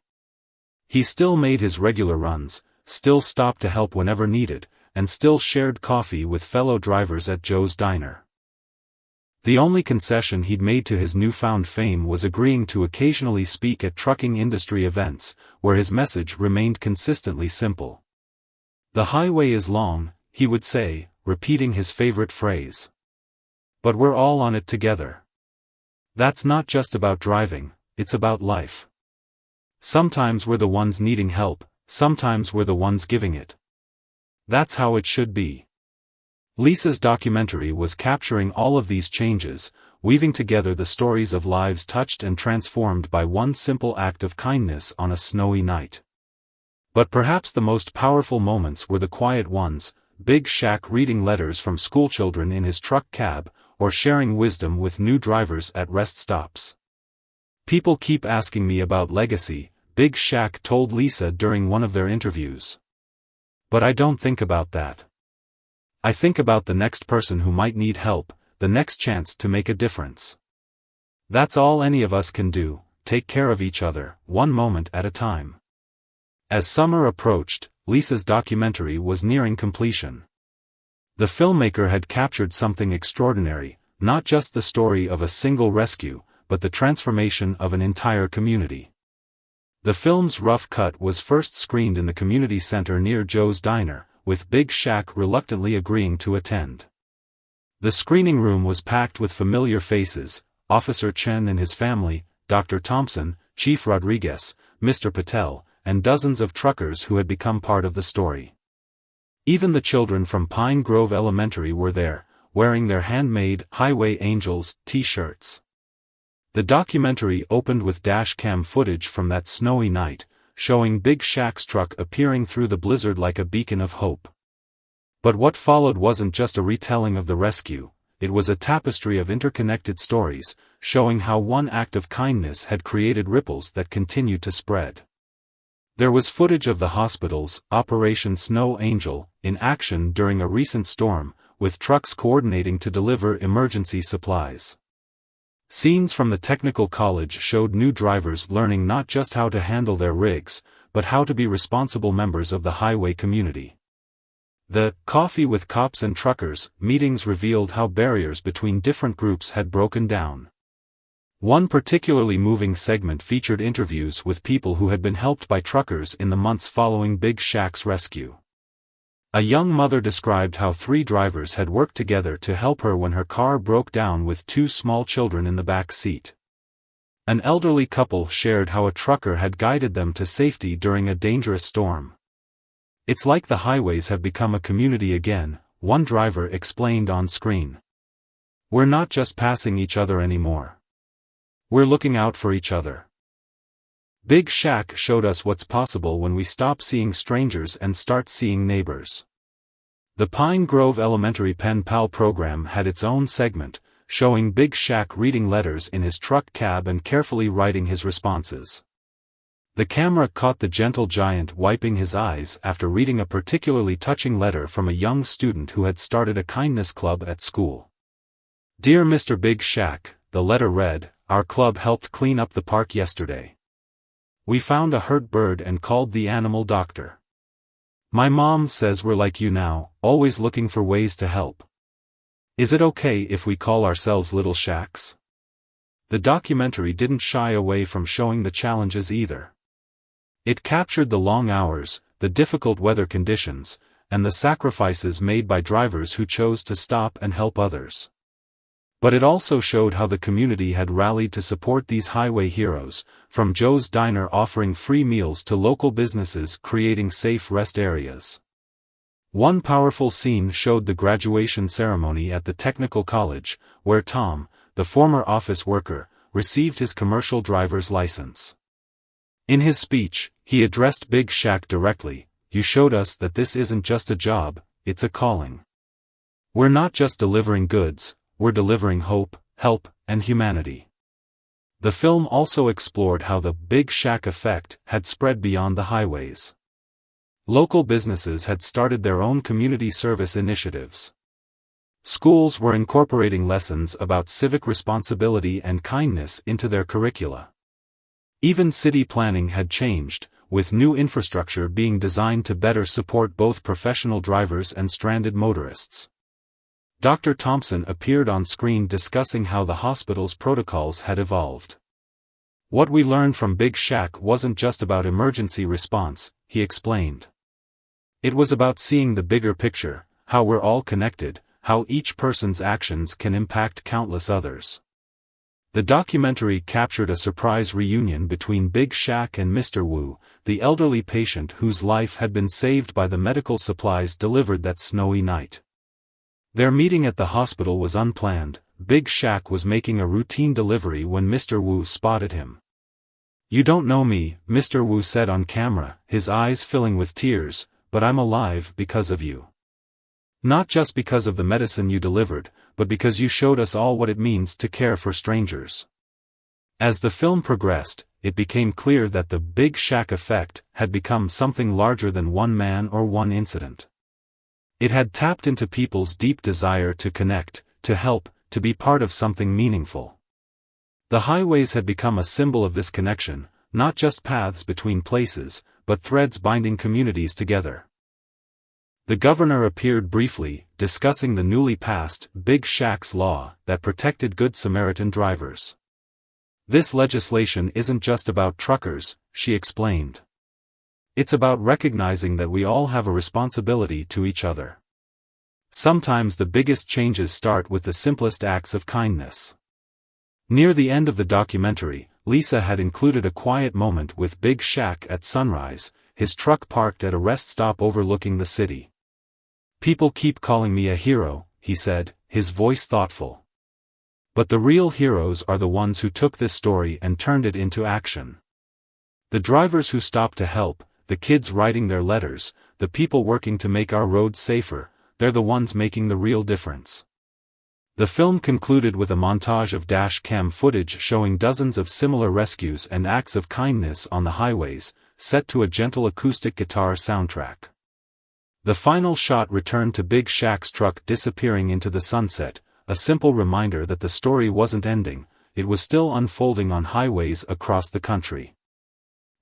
He still made his regular runs, still stopped to help whenever needed, and still shared coffee with fellow drivers at Joe's Diner. The only concession he'd made to his newfound fame was agreeing to occasionally speak at trucking industry events, where his message remained consistently simple. "The highway is long," he would say, repeating his favorite phrase. "But we're all on it together. That's not just about driving, it's about life. Sometimes we're the ones needing help, sometimes we're the ones giving it. That's how it should be." Lisa's documentary was capturing all of these changes, weaving together the stories of lives touched and transformed by one simple act of kindness on a snowy night. But perhaps the most powerful moments were the quiet ones, Big Shaq reading letters from schoolchildren in his truck cab, or sharing wisdom with new drivers at rest stops. "People keep asking me about legacy," Big Shaq told Lisa during one of their interviews. "But I don't think about that. I think about the next person who might need help, the next chance to make a difference. That's all any of us can do, take care of each other, one moment at a time." As summer approached, Lisa's documentary was nearing completion. The filmmaker had captured something extraordinary, not just the story of a single rescue, but the transformation of an entire community. The film's rough cut was first screened in the community center near Joe's Diner, with Big Shaq reluctantly agreeing to attend. The screening room was packed with familiar faces: Officer Chen and his family, Dr. Thompson, Chief Rodriguez, Mr. Patel, and dozens of truckers who had become part of the story. Even the children from Pine Grove Elementary were there, wearing their handmade Highway Angels t-shirts. The documentary opened with dash cam footage from that snowy night, showing Big Shaq's truck appearing through the blizzard like a beacon of hope. But what followed wasn't just a retelling of the rescue, it was a tapestry of interconnected stories, showing how one act of kindness had created ripples that continued to spread. There was footage of the hospital's Operation Snow Angel in action during a recent storm, with trucks coordinating to deliver emergency supplies. Scenes from the technical college showed new drivers learning not just how to handle their rigs, but how to be responsible members of the highway community. The Coffee with Cops and Truckers meetings revealed how barriers between different groups had broken down. One particularly moving segment featured interviews with people who had been helped by truckers in the months following Big Shaq's rescue. A young mother described how 3 drivers had worked together to help her when her car broke down with 2 small children in the back seat. An elderly couple shared how a trucker had guided them to safety during a dangerous storm. "It's like the highways have become a community again," one driver explained on screen. "We're not just passing each other anymore. We're looking out for each other." Big Shaq showed us what's possible when we stop seeing strangers and start seeing neighbors. The Pine Grove Elementary Pen Pal program had its own segment, showing Big Shaq reading letters in his truck cab and carefully writing his responses. The camera caught the gentle giant wiping his eyes after reading a particularly touching letter from a young student who had started a kindness club at school. "Dear Mr. Big Shaq," the letter read, "Our club helped clean up the park yesterday. We found a hurt bird and called the animal doctor. My mom says we're like you now, always looking for ways to help. Is it okay if we call ourselves Little Shaqs?" The documentary didn't shy away from showing the challenges either. It captured the long hours, the difficult weather conditions, and the sacrifices made by drivers who chose to stop and help others. But it also showed how the community had rallied to support these highway heroes, from Joe's Diner offering free meals to local businesses creating safe rest areas. One powerful scene showed the graduation ceremony at the technical college, where Tom, the former office worker, received his commercial driver's license. In his speech, he addressed Big Shaq directly. "You showed us that this isn't just a job, it's a calling. We're not just delivering goods, we're delivering hope, help, and humanity." The film also explored how the Big Shaq effect had spread beyond the highways. Local businesses had started their own community service initiatives. Schools were incorporating lessons about civic responsibility and kindness into their curricula. Even city planning had changed, with new infrastructure being designed to better support both professional drivers and stranded motorists. Dr. Thompson appeared on screen discussing how the hospital's protocols had evolved. "What we learned from Big Shaq wasn't just about emergency response," he explained. "It was about seeing the bigger picture, how we're all connected, how each person's actions can impact countless others." The documentary captured a surprise reunion between Big Shaq and Mr. Wu, the elderly patient whose life had been saved by the medical supplies delivered that snowy night. Their meeting at the hospital was unplanned. Big Shaq was making a routine delivery when Mr. Wu spotted him. "You don't know me," Mr. Wu said on camera, his eyes filling with tears, "but I'm alive because of you. Not just because of the medicine you delivered, but because you showed us all what it means to care for strangers." As the film progressed, it became clear that the Big Shaq effect had become something larger than one man or one incident. It had tapped into people's deep desire to connect, to help, to be part of something meaningful. The highways had become a symbol of this connection, not just paths between places, but threads binding communities together. The governor appeared briefly, discussing the newly passed Big Shaq's law that protected Good Samaritan drivers. "This legislation isn't just about truckers," she explained. "It's about recognizing that we all have a responsibility to each other. Sometimes the biggest changes start with the simplest acts of kindness." Near the end of the documentary, Lisa had included a quiet moment with Big Shaq at sunrise, his truck parked at a rest stop overlooking the city. "People keep calling me a hero," he said, his voice thoughtful. "But the real heroes are the ones who took this story and turned it into action. The drivers who stopped to help, the kids writing their letters, the people working to make our roads safer, they're the ones making the real difference." The film concluded with a montage of dash cam footage showing dozens of similar rescues and acts of kindness on the highways, set to a gentle acoustic guitar soundtrack. The final shot returned to Big Shaq's truck disappearing into the sunset, a simple reminder that the story wasn't ending, it was still unfolding on highways across the country.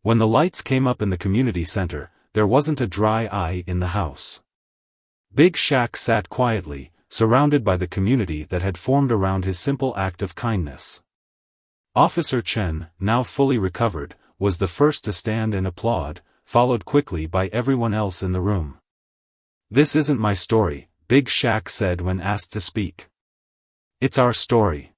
When the lights came up in the community center, there wasn't a dry eye in the house. Big Shaq sat quietly, surrounded by the community that had formed around his simple act of kindness. Officer Chen, now fully recovered, was the first to stand and applaud, followed quickly by everyone else in the room. "This isn't my story," Big Shaq said when asked to speak. "It's our story.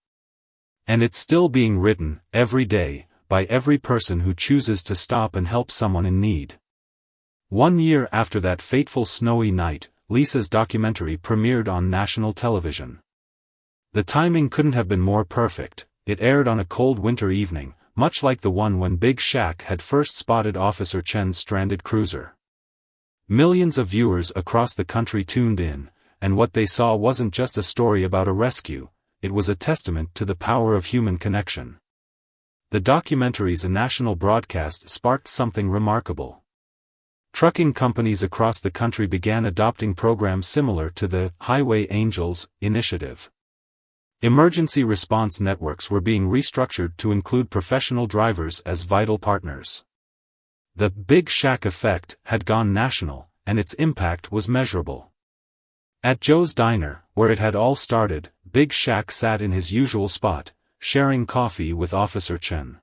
And it's still being written, every day, by every person who chooses to stop and help someone in need." 1 year after that fateful snowy night, Lisa's documentary premiered on national television. The timing couldn't have been more perfect. It aired on a cold winter evening, much like the one when Big Shaq had first spotted Officer Chen's stranded cruiser. Millions of viewers across the country tuned in, and what they saw wasn't just a story about a rescue, it was a testament to the power of human connection. The documentary's national broadcast sparked something remarkable. Trucking companies across the country began adopting programs similar to the Highway Angels initiative. Emergency response networks were being restructured to include professional drivers as vital partners. The Big Shaq effect had gone national, and its impact was measurable. At Joe's Diner, where it had all started, Big Shaq sat in his usual spot, sharing coffee with Officer Chen.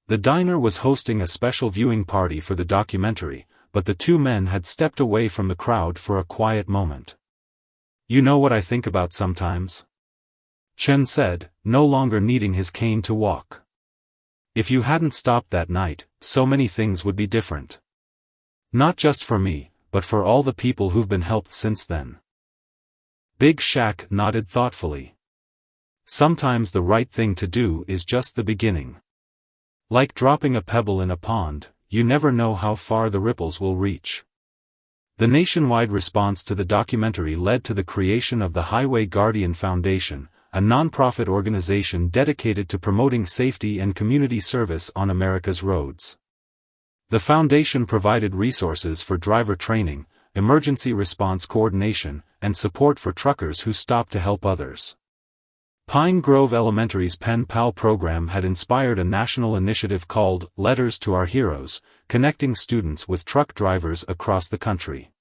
The diner was hosting a special viewing party for the documentary, but the two men had stepped away from the crowd for a quiet moment. "You know what I think about sometimes?" Chen said, no longer needing his cane to walk. "If you hadn't stopped that night, so many things would be different. Not just for me, but for all the people who've been helped since then." Big Shaq nodded thoughtfully. "Sometimes the right thing to do is just the beginning. Like dropping a pebble in a pond, you never know how far the ripples will reach." The nationwide response to the documentary led to the creation of the Highway Guardian Foundation, a non-profit organization dedicated to promoting safety and community service on America's roads. The foundation provided resources for driver training, emergency response coordination, and support for truckers who stop to help others. Pine Grove Elementary's Pen Pal program had inspired a national initiative called Letters to Our Heroes, connecting students with truck drivers across the country.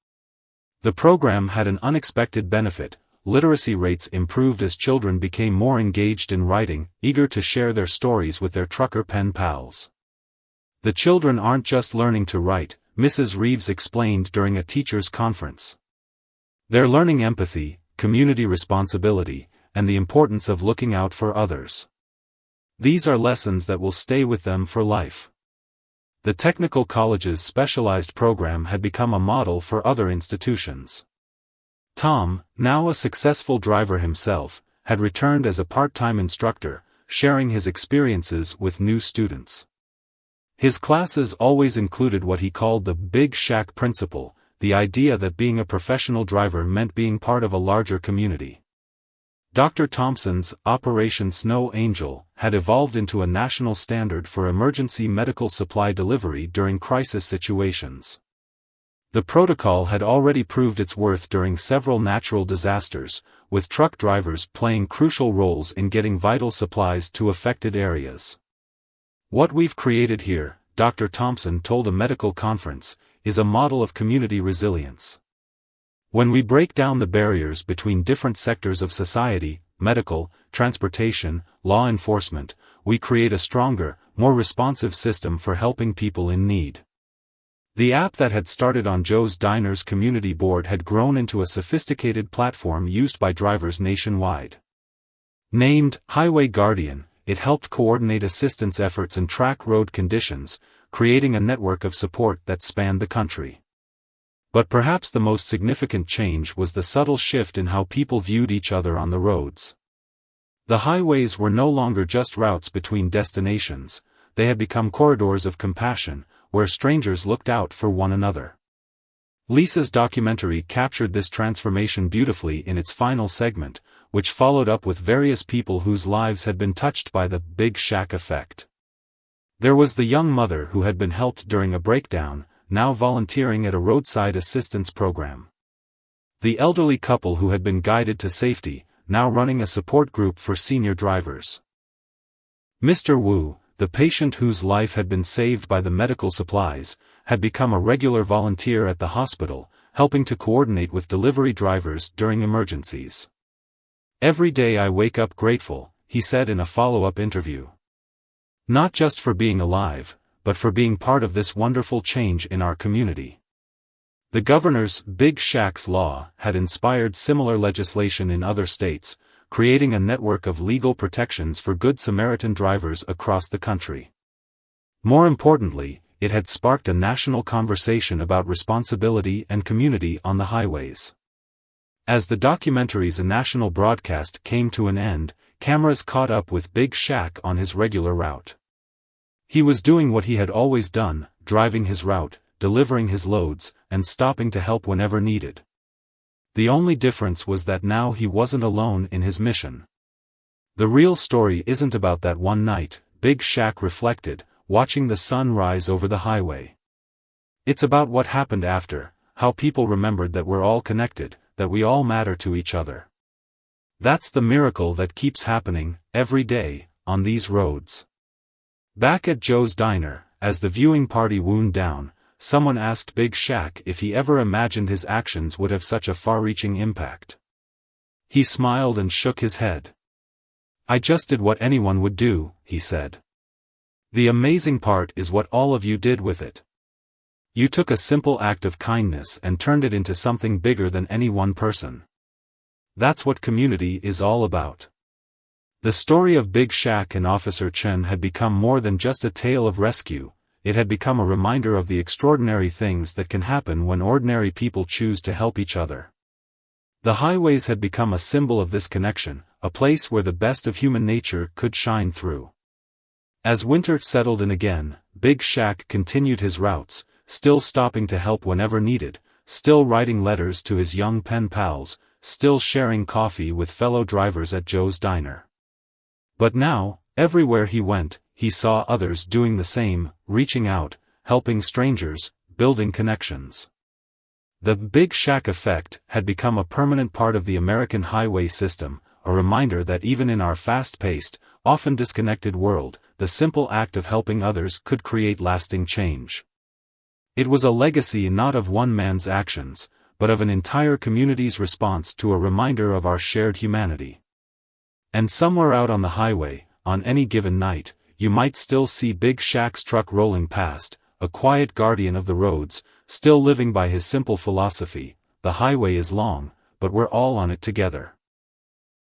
The program had an unexpected benefit: literacy rates improved as children became more engaged in writing, eager to share their stories with their trucker pen pals. "The children aren't just learning to write," Mrs. Reeves explained during a teachers' conference. "They're learning empathy, community responsibility, and the importance of looking out for others. These are lessons that will stay with them for life." The technical college's specialized program had become a model for other institutions. Tom, now a successful driver himself, had returned as a part-time instructor, sharing his experiences with new students. His classes always included what he called the Big Shaq principle, the idea that being a professional driver meant being part of a larger community. Dr. Thompson's Operation Snow Angel had evolved into a national standard for emergency medical supply delivery during crisis situations. The protocol had already proved its worth during several natural disasters, with truck drivers playing crucial roles in getting vital supplies to affected areas. "What we've created here," Dr. Thompson told a medical conference, "is a model of community resilience. When we break down the barriers between different sectors of society, medical, transportation, law enforcement, we create a stronger, more responsive system for helping people in need." The app that had started on Joe's Diner's community board had grown into a sophisticated platform used by drivers nationwide. Named Highway Guardian, it helped coordinate assistance efforts and track road conditions, creating a network of support that spanned the country. But perhaps the most significant change was the subtle shift in how people viewed each other on the roads. The highways were no longer just routes between destinations, they had become corridors of compassion, where strangers looked out for one another. Lisa's documentary captured this transformation beautifully in its final segment, which followed up with various people whose lives had been touched by the Big Shaq effect. There was the young mother who had been helped during a breakdown, now volunteering at a roadside assistance program. The elderly couple who had been guided to safety, now running a support group for senior drivers. Mr. Wu, the patient whose life had been saved by the medical supplies, had become a regular volunteer at the hospital, helping to coordinate with delivery drivers during emergencies. "Every day I wake up grateful," he said in a follow-up interview. "Not just for being alive, but for being part of this wonderful change in our community." The governor's Big Shaq's law had inspired similar legislation in other states, creating a network of legal protections for Good Samaritan drivers across the country. More importantly, it had sparked a national conversation about responsibility and community on the highways. As the documentary's national broadcast came to an end, cameras caught up with Big Shaq on his regular route. He was doing what he had always done, driving his route, delivering his loads, and stopping to help whenever needed. The only difference was that now he wasn't alone in his mission. "The real story isn't about that one night," Big Shaq reflected, watching the sun rise over the highway. "It's about what happened after, how people remembered that we're all connected, that we all matter to each other. That's the miracle that keeps happening, every day, on these roads." Back at Joe's Diner, as the viewing party wound down, someone asked Big Shaq if he ever imagined his actions would have such a far-reaching impact. He smiled and shook his head. "I just did what anyone would do," he said. The amazing part is what all of you did with it. You took a simple act of kindness and turned it into something bigger than any one person. That's what community is all about. The story of Big Shaq and Officer Chen had become more than just a tale of rescue. It had become a reminder of the extraordinary things that can happen when ordinary people choose to help each other. The highways had become a symbol of this connection, a place where the best of human nature could shine through. As winter settled in again, Big Shaq continued his routes, still stopping to help whenever needed, still writing letters to his young pen pals, still sharing coffee with fellow drivers at Joe's Diner. But now, everywhere he went, he saw others doing the same, reaching out, helping strangers, building connections. The Big Shaq effect had become a permanent part of the American highway system, a reminder that even in our fast-paced, often disconnected world, the simple act of helping others could create lasting change. It was a legacy not of one man's actions, but of an entire community's response to a reminder of our shared humanity. And somewhere out on the highway, on any given night, you might still see Big Shaq's truck rolling past, a quiet guardian of the roads, still living by his simple philosophy: the highway is long, but we're all on it together.